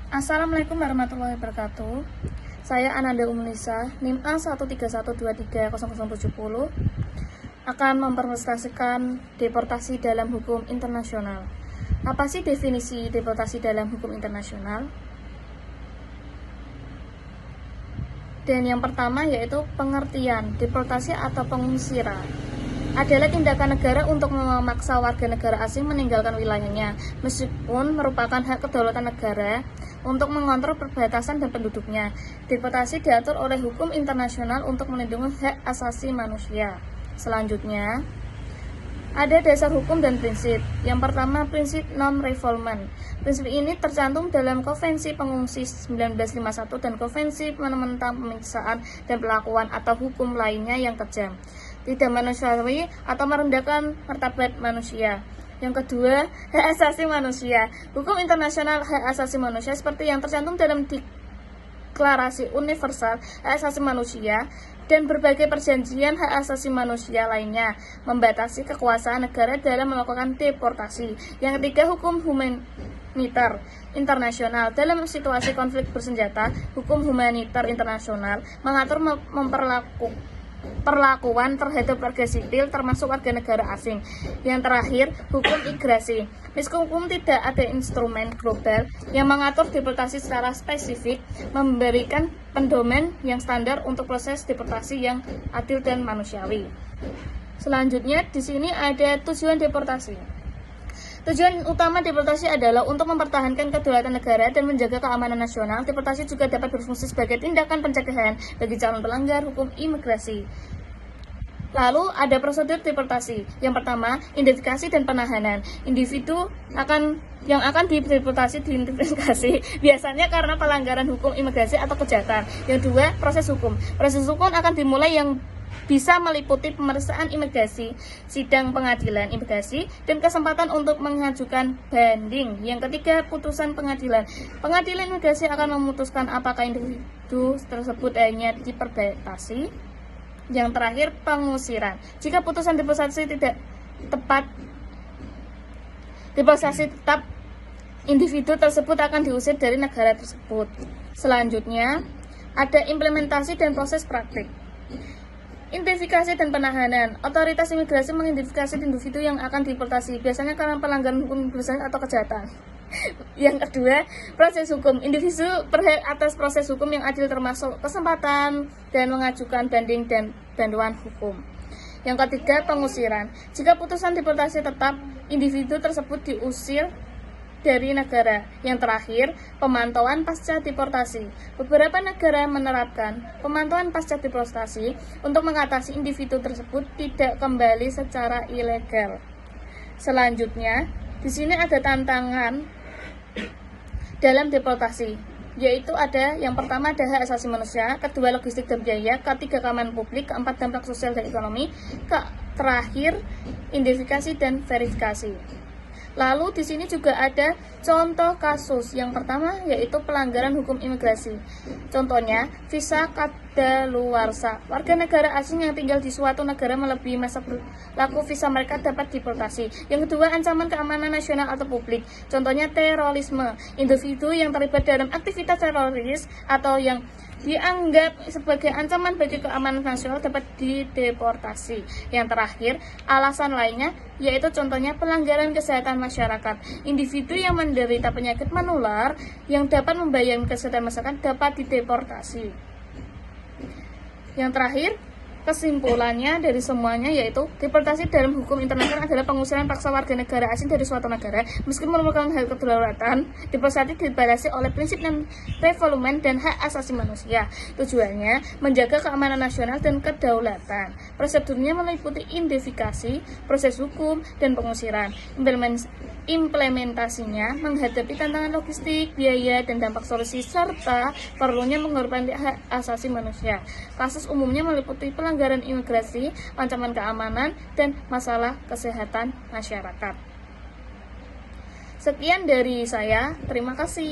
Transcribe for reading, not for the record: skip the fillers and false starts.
Assalamualaikum warahmatullahi wabarakatuh. Saya Ananda Umulisa, NIM A131230070 akan mempresentasikan deportasi dalam hukum internasional. Apa sih definisi deportasi dalam hukum internasional? Dan yang pertama yaitu pengertian deportasi atau pengusiran adalah tindakan negara untuk memaksa warga negara asing meninggalkan wilayahnya, meskipun merupakan hak kedaulatan negara untuk mengontrol perbatasan dan penduduknya. Deportasi diatur oleh hukum internasional untuk melindungi hak asasi manusia. Selanjutnya, ada dasar hukum dan prinsip. Yang pertama, prinsip non-refoulement. Prinsip ini tercantum dalam Konvensi Pengungsi 1951 dan Konvensi tentang Pemiksaan dan Perlakuan atau hukum lainnya yang kejam, tidak manusiawi atau merendahkan martabat manusia. Yang kedua, hak asasi manusia. Hukum internasional hak asasi manusia seperti yang tercantum dalam Deklarasi Universal Hak Asasi Manusia dan berbagai perjanjian hak asasi manusia lainnya membatasi kekuasaan negara dalam melakukan deportasi. Yang ketiga, hukum humaniter internasional. Dalam situasi konflik bersenjata, hukum humaniter internasional mengatur perlakuan terhadap warga sipil termasuk warga negara asing. Yang terakhir, hukum migrasi. Meskipun tidak ada instrumen global yang mengatur deportasi secara spesifik, memberikan pedoman yang standar untuk proses deportasi yang adil dan manusiawi. Selanjutnya, di sini ada tujuan deportasi. Tujuan utama deportasi adalah untuk mempertahankan kedaulatan negara dan menjaga keamanan nasional. Deportasi juga dapat berfungsi sebagai tindakan pencegahan bagi calon pelanggar hukum imigrasi. Lalu ada prosedur deportasi. Yang pertama, identifikasi dan penahanan. Individu yang akan dideportasi diidentifikasi biasanya karena pelanggaran hukum imigrasi atau kejahatan. Yang dua, proses hukum. Proses hukum akan dimulai yang bisa meliputi pemeriksaan imigrasi, sidang pengadilan imigrasi, dan kesempatan untuk mengajukan banding. Yang ketiga, putusan pengadilan. Pengadilan imigrasi akan memutuskan apakah individu tersebut hanya diperbatasi. Yang terakhir, pengusiran. Jika putusan deportasi tidak tepat, tetap, individu tersebut akan diusir dari negara tersebut. Selanjutnya, ada implementasi dan proses praktik. Identifikasi dan penahanan. Otoritas imigrasi mengidentifikasi individu yang akan deportasi, biasanya karena pelanggaran hukum imigrasi atau kejahatan. Yang kedua, proses hukum. Individu berhak atas proses hukum yang adil termasuk kesempatan dan mengajukan banding dan bantuan hukum. Yang ketiga, pengusiran. Jika putusan deportasi tetap, individu tersebut diusir dari negara. Yang terakhir, pemantauan pasca deportasi. Beberapa negara menerapkan pemantauan pasca deportasi untuk mengatasi individu tersebut tidak kembali secara ilegal. Selanjutnya, di sini ada tantangan dalam deportasi, yaitu ada yang pertama ada hak asasi manusia, kedua logistik dan biaya, ketiga keamanan publik, keempat dampak sosial dan ekonomi, terakhir identifikasi dan verifikasi. Lalu di sini juga ada contoh kasus. Yang pertama yaitu pelanggaran hukum imigrasi. Contohnya, visa kadaluarsa. Warga negara asing yang tinggal di suatu negara melebihi masa berlaku visa mereka dapat deportasi. Yang kedua, ancaman keamanan nasional atau publik. Contohnya terorisme. Individu yang terlibat dalam aktivitas teroris atau yang dianggap sebagai ancaman bagi keamanan nasional dapat dideportasi. Yang terakhir, alasan lainnya yaitu contohnya pelanggaran kesehatan masyarakat. Individu yang menderita penyakit menular yang dapat membahayakan kesehatan masyarakat dapat dideportasi. Yang terakhir, kesimpulannya dari semuanya yaitu deportasi dalam hukum internasional adalah pengusiran paksa warga negara asing dari suatu negara meskipun merupakan hak kedaulatan. Deportasi dibatasi oleh prinsip non-refoulement dan hak asasi manusia. Tujuannya menjaga keamanan nasional dan kedaulatan. Prosedurnya meliputi identifikasi, proses hukum, dan pengusiran. Implementasinya menghadapi tantangan logistik, biaya, dan dampak solusi serta perlunya mengorbankan hak asasi manusia. Kasus umumnya meliputi pelanggaran imigrasi, ancaman keamanan, dan masalah kesehatan masyarakat. Sekian dari saya, terima kasih.